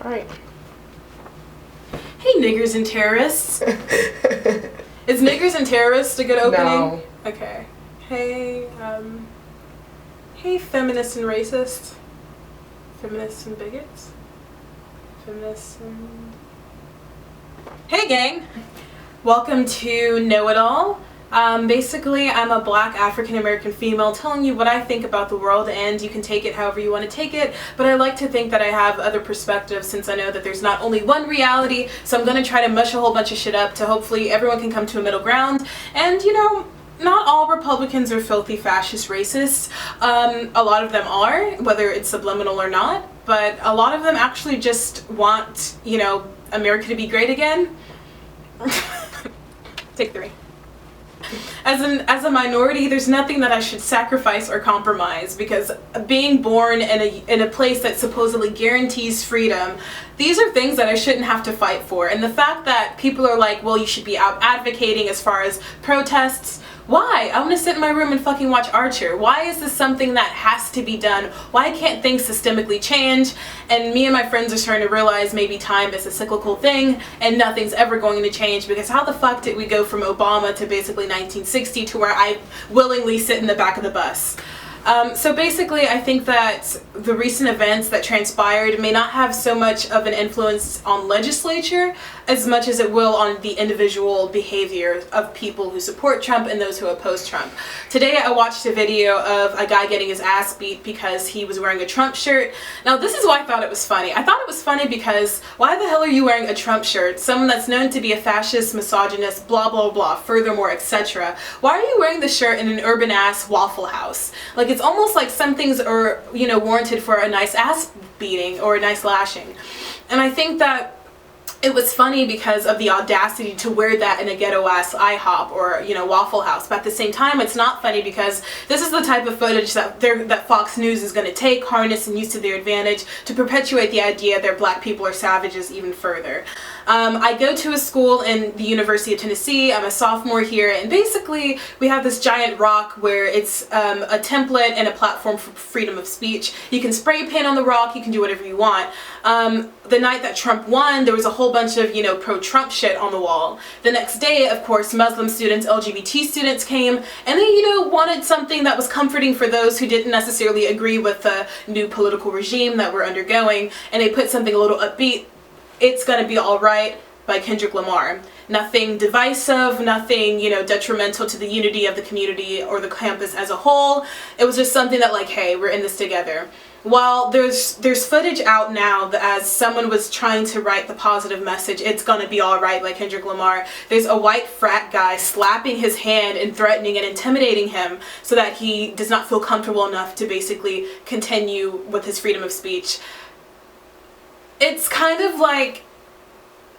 Alright. Hey, niggers and terrorists. Is niggers and terrorists a good opening? No. Okay. Hey, hey, feminists and racists. Feminists and bigots. Feminists and... Hey, gang. Welcome to Know It All. Basically, I'm a black African-American female telling you what I think about the world, and you can take it however you want to take it, but I like to think that I have other perspectives since I know that there's not only one reality, so I'm going to try to mush a whole bunch of shit up to hopefully everyone can come to a middle ground. And, you know, not all Republicans are filthy fascist racists. A lot of them are, whether it's subliminal or not, but a lot of them actually just want, you know, America to be great again. Take 3. As a minority, there's nothing that I should sacrifice or compromise, because being born in a place that supposedly guarantees freedom, these are things that I shouldn't have to fight for. And the fact that people are like, well, you should be out advocating as far as protests. Why? I want to sit in my room and fucking watch Archer. Why is this something that has to be done? Why can't things systemically change? And me and my friends are starting to realize maybe time is a cyclical thing and nothing's ever going to change, because how the fuck did we go from Obama to basically 1960 to where I willingly sit in the back of the bus? So basically, I think that the recent events that transpired may not have so much of an influence on legislature as much as it will on the individual behavior of people who support Trump and those who oppose Trump. Today I watched a video of a guy getting his ass beat because he was wearing a Trump shirt. Now this is why I thought it was funny. I thought it was funny because why the hell are you wearing a Trump shirt? Someone that's known to be a fascist, misogynist, blah blah blah, furthermore, etc. Why are you wearing the shirt in an urban ass Waffle House? Like, it's almost like some things are, you know, warranted for a nice ass beating or a nice lashing. And I think that it was funny because of the audacity to wear that in a ghetto-ass IHOP or, you know, Waffle House. But at the same time, it's not funny because this is the type of footage that Fox News is going to take, harness, and use to their advantage to perpetuate the idea that black people are savages even further. I go to a school in the University of Tennessee. I'm a sophomore here, and basically we have this giant rock where it's a template and a platform for freedom of speech. You can spray paint on the rock, you can do whatever you want. The night that Trump won, there was a whole bunch of, you know, pro-Trump shit on the wall. The next day, of course, Muslim students, LGBT students came, and they, you know, wanted something that was comforting for those who didn't necessarily agree with the new political regime that we're undergoing, and they put something a little upbeat. It's Gonna Be Alright by Kendrick Lamar. Nothing divisive, nothing, you know, detrimental to the unity of the community or the campus as a whole. It was just something that, like, hey, we're in this together. While there's footage out now that as someone was trying to write the positive message, it's gonna be alright, like Kendrick Lamar, there's a white frat guy slapping his hand and threatening and intimidating him so that he does not feel comfortable enough to basically continue with his freedom of speech. It's kind of like,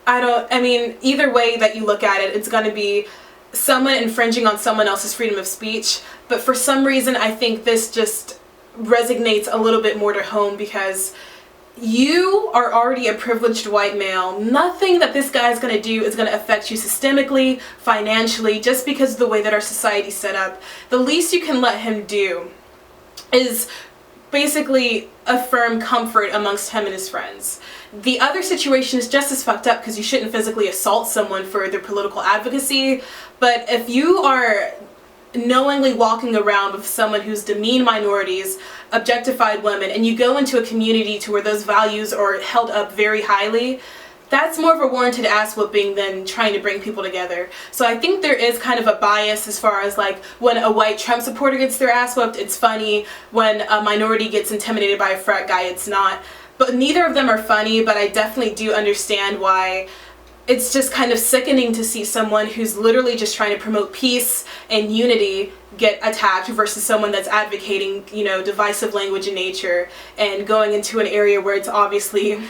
I mean, either way that you look at it, it's going to be someone infringing on someone else's freedom of speech. But for some reason, I think this just resonates a little bit more to home because you are already a privileged white male. Nothing that this guy is going to do is going to affect you systemically, financially, just because of the way that our society's set up. The least you can let him do is basically affirm comfort amongst him and his friends. The other situation is just as fucked up because you shouldn't physically assault someone for their political advocacy, but if you are knowingly walking around with someone who's demeaned minorities, objectified women, and you go into a community to where those values are held up very highly, that's more of a warranted ass whooping than trying to bring people together. So I think there is kind of a bias as far as, like, when a white Trump supporter gets their ass whooped, it's funny. When a minority gets intimidated by a frat guy, it's not. But neither of them are funny, but I definitely do understand why it's just kind of sickening to see someone who's literally just trying to promote peace and unity get attacked versus someone that's advocating, you know, divisive language in nature and going into an area where it's obviously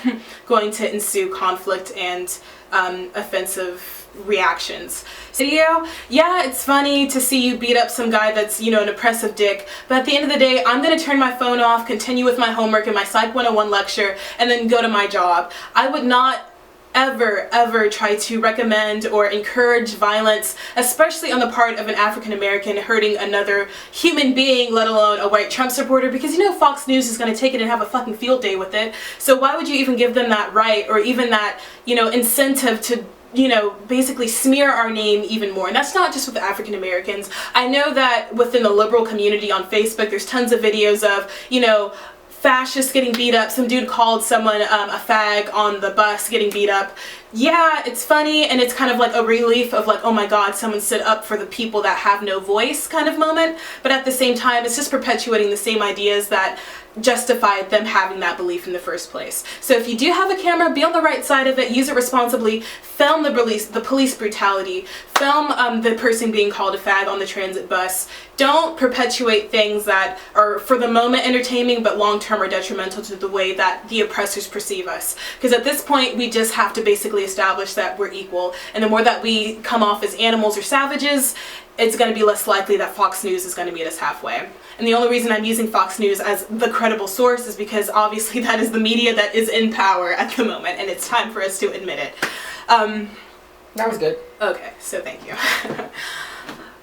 going to ensue conflict and offensive reactions. Video, yeah, it's funny to see you beat up some guy that's, you know, an oppressive dick, but at the end of the day, I'm going to turn my phone off, continue with my homework and my Psych 101 lecture, and then go to my job. I would not ever try to recommend or encourage violence, especially on the part of an African American hurting another human being, let alone a white Trump supporter, because you know Fox News is going to take it and have a fucking field day with it. So why would you even give them that right, or even that, you know, incentive to, you know, basically smear our name even more? And that's not just with African Americans. I know that within the liberal community on Facebook, there's tons of videos of, you know, fascists getting beat up. Some dude called someone a fag on the bus getting beat up. Yeah, it's funny, and it's kind of like a relief of like, oh my god, someone stood up for the people that have no voice kind of moment. But at the same time, it's just perpetuating the same ideas that justified them having that belief in the first place. So if you do have a camera, be on the right side of it, use it responsibly, film the police brutality, film the person being called a fag on the transit bus. Don't perpetuate things that are for the moment entertaining but long-term are detrimental to the way that the oppressors perceive us. Because at this point, we just have to basically establish that we're equal, and the more that we come off as animals or savages, it's going to be less likely that Fox News is going to meet us halfway. And the only reason I'm using Fox News as the credible source is because obviously that is the media that is in power at the moment, and it's time for us to admit it. That was good. Okay, so thank you.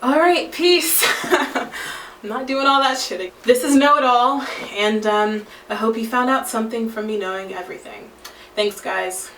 Alright, peace. I'm not doing all that shit. This is Know It All, and I hope you found out something from me knowing everything. Thanks, guys.